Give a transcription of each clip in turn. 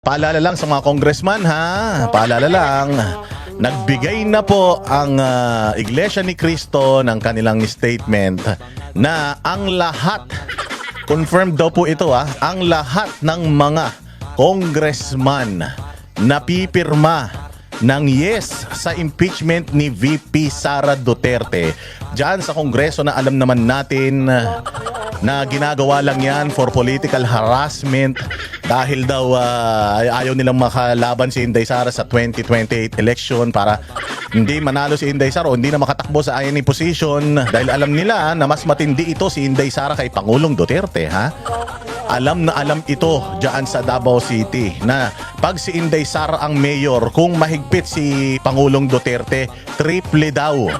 Paalala lang sa mga congressman ha, paalala lang, nagbigay na po ang Iglesia ni Cristo ng kanilang statement na ang lahat, confirmed daw po ito ang lahat ng mga congressman na pipirma ng yes sa impeachment ni VP Sara Duterte dyan sa Kongreso na alam naman natin na ginagawa lang yan for political harassment dahil daw ayaw nilang makalaban si Inday Sara sa 2028 election para hindi manalo si Inday Sara o hindi na makatakbo sa any position dahil alam nila na mas matindi ito si Inday Sara kay Pangulong Duterte ha. Alam na alam ito dyan sa Davao City na pag si Inday Sara ang mayor, kung mahigpit si Pangulong Duterte, triple daw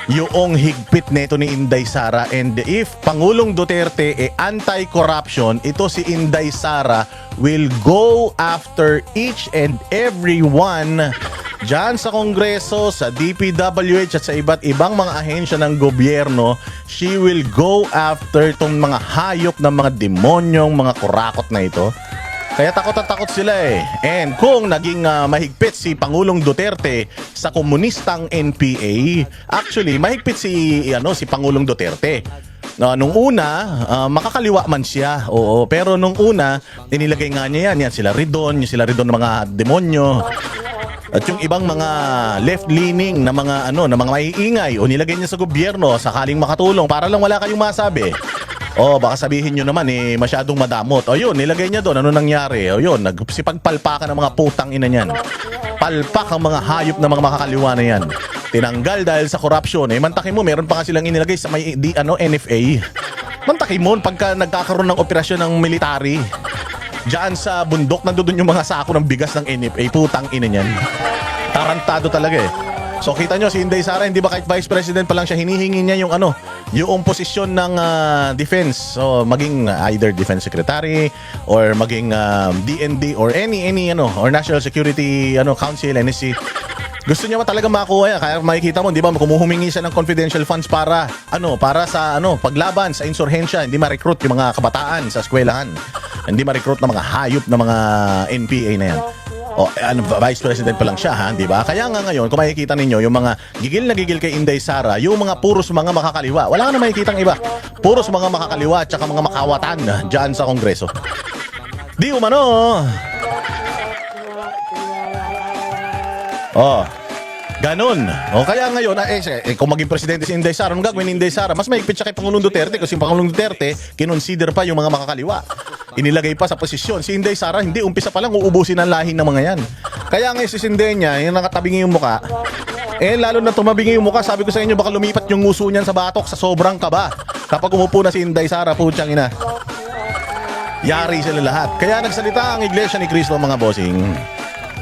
yung higpit nito ni Inday Sara. And if Pangulong Duterte anti-corruption, ito si Inday Sara will go after each and every one dyan sa Kongreso, sa DPWH at sa iba't ibang mga ahensya ng gobyerno. She will go after tong mga hayop ng mga demonyong mga kurakot na ito. Kaya takot at takot sila And kung naging mahigpit si Pangulong Duterte sa komunistang NPA, actually mahigpit si Pangulong Duterte. Nung una, makakaliwa man siya. Oo, pero nung una, inilagay nga niya yan sila Ridon, yung sila Ridon ng mga demonyo. At yung ibang mga left-leaning na mga na mga maiingay o nilagay niya sa gobyerno sakaling makatulong para lang wala kayong masabi. Baka sabihin nyo naman masyadong madamot. Yun, nilagay niya doon. Ano nangyari? Yun, nagsipagpalpakan ng mga putang ina niyan. Palpak ang mga hayop na mga makakaliwa na yan. Tinanggal dahil sa corruption. Mantakin mo, meron pa nga silang inilagay sa may NFA. Mantakin mo, pagka nagkakaroon ng operasyon ng military, diyan sa bundok, nandoon yung mga sako ng bigas ng NFA. Putang ina niyan. Tarantado talaga So kita nyo si Inday Sara, hindi ba kahit Vice President pa lang siya, hinihingi niya yung posisyon ng defense. So maging either Defense Secretary or maging DND or any or National Security Council, NSC. Gusto niya talaga makuha yan. Kaya makikita mo, di ba, kumuhumingi siya ng confidential funds para sa paglaban sa insurhensya, hindi ma-recruit yung mga kabataan sa eskwelahan. Hindi ma-recruit ng mga hayop na mga NPA na yan. Vice President pa lang siya di ba? Kaya nga ngayon, kung makikita ninyo yung mga gigil na gigil kay Inday Sara, yung mga puros mga makakaliwa, wala ka na makikitang iba. Puros mga makakaliwa at saka mga makawatan dyan sa Kongreso. Di umano. Ganun. Kaya ngayon, kung maging presidente si Inday Sara, anong gagawin ni Inday Sara? Mas mahigpit siya kay Pangulong Duterte kasi Pangulong Duterte, kinonsider pa yung mga makakaliwa. Inilagay pa sa posisyon. Si Inday Sara, hindi, umpisa pa lang uubusin ang lahi ng mga yan. Kaya ngayon sisinde niya, yung nakatabingi yung muka, lalo na tumabingi yung muka, sabi ko sa inyo, baka lumipat yung nguso niyan sa batok sa sobrang kaba. Kapag umupo na si Inday Sara, putyang ina. Yari sila lahat. Kaya nagsalita ang Iglesia ni Cristo, mga bossing.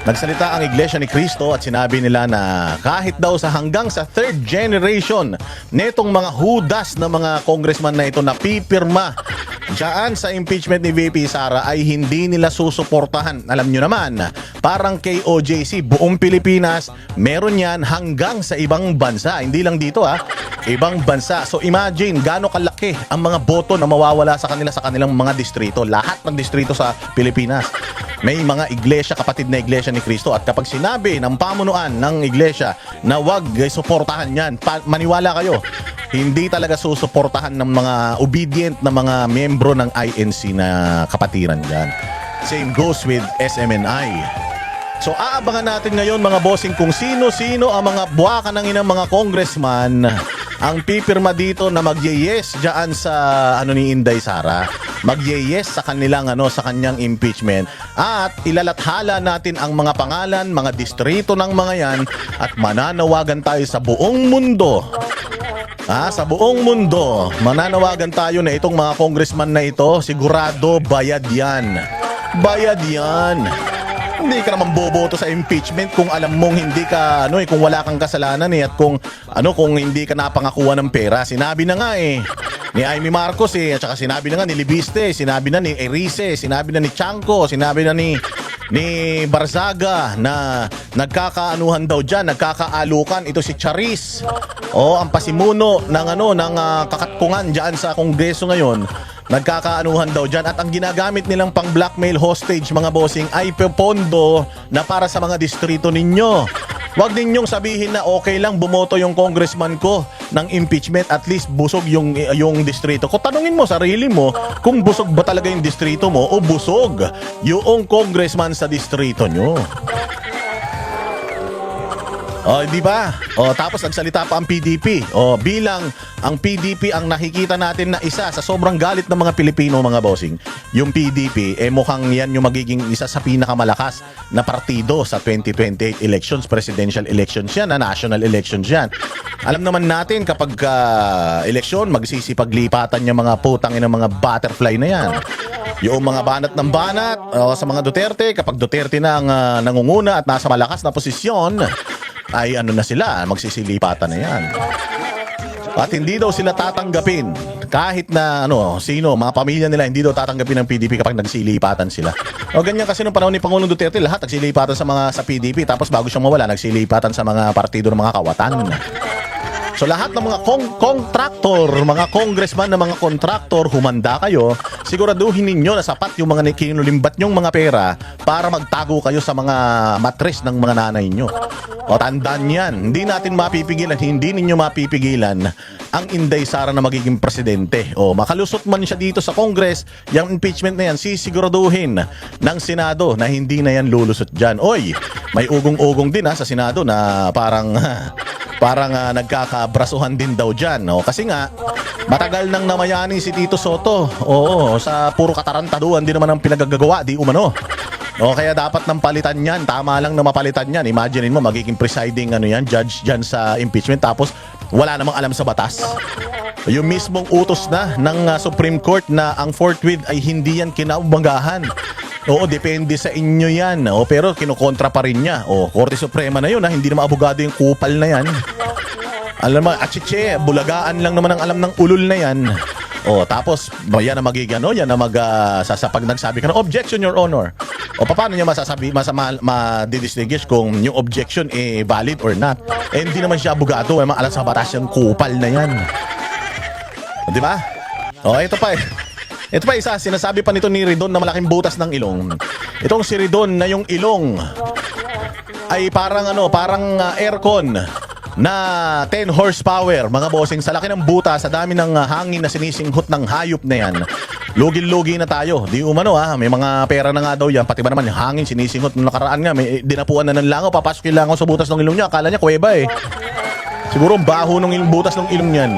Nagsalita ang Iglesia ni Cristo at sinabi nila na kahit daw hanggang sa third generation netong mga hudas na mga congressman na ito na pipirma diyan sa impeachment ni VP Sara ay hindi nila susuportahan. Alam nyo naman, parang kay OJC, buong Pilipinas, meron yan hanggang sa ibang bansa. Hindi lang dito ibang bansa. So imagine gaano kalaki ang mga boto na mawawala sa kanilang mga distrito. Lahat ng distrito sa Pilipinas may mga iglesia, kapatid na Iglesia ni Cristo. At kapag sinabi ng pamunuan ng iglesia na wag suportahan yan, maniwala kayo, hindi talaga susuportahan ng mga obedient na mga membro ng INC na kapatiran dyan. Same goes with SMNI. So aabangan natin ngayon, mga bossing, kung sino-sino ang mga buwaka ng inang mga congressman ang pipirma dito na magye-yes dyan sa ni Inday Sara. Magye-yes sa kanilang sa kanyang impeachment. At ilalathala natin ang mga pangalan, mga distrito ng mga yan at mananawagan tayo sa buong mundo. Sa buong mundo, mananawagan tayo na itong mga congressman na ito, sigurado bayad yan. Bayad yan. Hindi ka naman boboto sa impeachment kung alam mong hindi ka kung wala kang kasalanan at kung hindi ka napangakuha ng pera. Sinabi na nga ni Amy Marcos at saka sinabi na nga ni Libiste, sinabi na ni Erice, sinabi na ni Chanco, sinabi na ni Barzaga na nagkakaanuhan daw diyan, nagkakaalukan ito si Charis. Ang pasimuno ng ng kakatkungan diyan sa Kongreso ngayon Nagkakaanuhan daw dyan at ang ginagamit nilang pang blackmail hostage mga bossing ay pondo na para sa mga distrito ninyo. Huwag ninyong sabihin na okay lang bumoto yung congressman ko ng impeachment, at least busog yung distrito ko. Tanungin mo sarili mo kung busog ba talaga yung distrito mo o busog yung congressman sa distrito nyo. Di ba? Tapos nagsalita pa ang PDP. Bilang ang PDP ang nakikita natin na isa sa sobrang galit ng mga Pilipino mga bossing, yung PDP, mukhang yan yung magiging isa sa pinakamalakas na partido sa 2028 elections, presidential elections yan, national elections yan. Alam naman natin kapag eleksyon, magsisipaglipatan yung mga putang ng mga butterfly na yan. Yung mga banat ng banat sa mga Duterte, kapag Duterte na ang nangunguna at nasa malakas na posisyon, ay ano na sila, magsisilipatan na yan. At hindi daw sila tatanggapin kahit na sino, mga pamilya nila hindi daw tatanggapin ng PDP kapag nagsilipatan sila. Ganyan kasi nung panahon ni Pangulong Duterte, lahat nagsilipatan sa PDP, tapos bago siyang mawala, nagsilipatan sa mga partido ng mga kawatan. So lahat ng mga contractor, mga congressman na mga contractor, humanda kayo. Siguraduhin ninyo na sapat yung mga kinulimbat nyong mga pera para magtago kayo sa mga matres ng mga nanay nyo. Tandaan yan, hindi natin mapipigilan, hindi ninyo mapipigilan ang Inday Sara na magiging presidente. Makalusot man siya dito sa Congress, yung impeachment na yan, sisiguraduhin ng Senado na hindi na yan lulusot dyan. May ugong-ugong din sa Senado na parang nagkakabrasuhan din daw dyan. Kasi nga, matagal nang namayani si Tito Soto. Sa puro katarantaduhan din naman ang pinagagawa, di umano. Kaya dapat nang palitan yan. Tama lang na mapalitan yan. Imaginein mo, magiging presiding judge dyan sa impeachment, tapos wala namang alam sa batas. Yung mismong utos na ng Supreme Court na ang forthwith ay hindi yan kinaumagahan. Depende sa inyo yan. Pero kinukontra pa rin niya. Korte Suprema na yun, hindi naman abogado yung kupal na yan. Alam mo, achiche, bulagaan lang naman ang alam ng ulol na yan. Tapos, yan na magiging yan na pag nagsabi ka ng objection, Your Honor. Paano niya ma-distinguish kung yung objection valid or not? Hindi naman siya abogado, alam sa batas yung kupal na yan. Di ba? Ito pa Ito pa isa, sinasabi pa nito ni Ridon na malaking butas ng ilong. Itong si Ridon na yung ilong ay parang aircon na 10 horsepower, mga bossing. Sa laki ng butas, sa dami ng hangin na sinisinghot ng hayop na yan, lugil-lugi na tayo. Di umano may mga pera na nga daw yan. Pati ba naman yung hangin sinisinghot nung nakaraan nga, may dinapuan na ng langaw, papasok yung langaw sa butas ng ilong niya. Akala niya kuweba Siguro ang baho ng butas ng ilong niyan.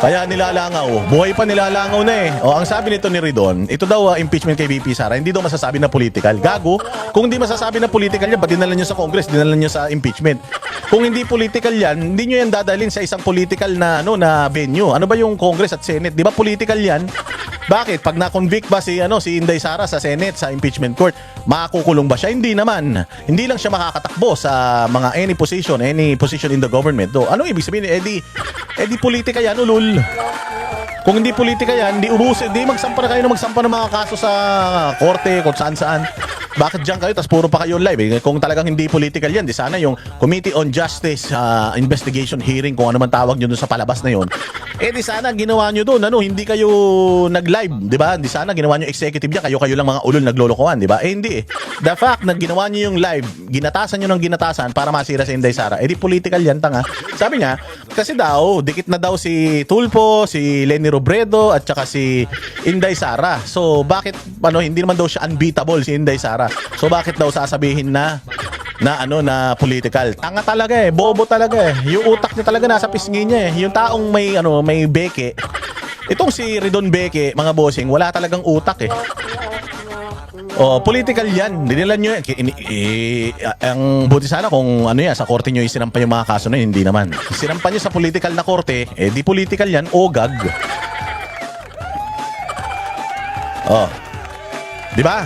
Kaya nilalangaw. Buhay pa nilalangaw na ang sabi nito ni Ridon, ito daw impeachment kay VP Sara, hindi daw masasabi na political. Gago, kung hindi masasabi na political yan, ba't dinala nyo sa Congress, dinala nyo sa impeachment? Kung hindi political yan, hindi nyo yan dadalhin sa isang political na venue. Ano ba yung Congress at Senate? Di ba political yan? Bakit? Pag na-convict ba si Inday Sara sa Senate, sa impeachment court, makakukulong ba siya? Hindi naman. Hindi lang siya makakatakbo sa mga any position in the government. Ano ibig sabihin? Edi politika yan, ulul. Kung hindi politika yan, di magsampa na kayo ng mga kaso sa korte, kung saan-saan. Bakit dyan kayo, tas puro pa kayo live? Kung talagang hindi political yan, di sana yung Committee on Justice investigation hearing, kung ano man tawag nyo dun sa palabas na yun, di sana ginawa nyo dun, hindi kayo nag-live, di ba? Di sana ginawa nyo executive yan, kayo lang mga ulol naglolokohan, di ba? Hindi. The fact na ginawa nyo yung live, ginatasan nyo ng ginatasan para masira si Inday Sara, di political yan, tanga. Sabi niya, kasi daw, dikit na daw si Tulfo, si Leni Robredo, at saka si Inday Sara. So, bakit, hindi naman daw siya unbeatable si Inday Sara. So, bakit daw sasabihin na political? Tanga talaga bobo talaga Yung utak niya talaga nasa pisngi niya Yung taong may beke. Itong si Ridon Beke, mga bossing, wala talagang utak political yan. Dinilan nyo ang buti sana kung sa korte nyo isinampan yung mga kaso na yun, hindi naman. Isinampan nyo sa political na korte, di political yan, ogag. Di ba?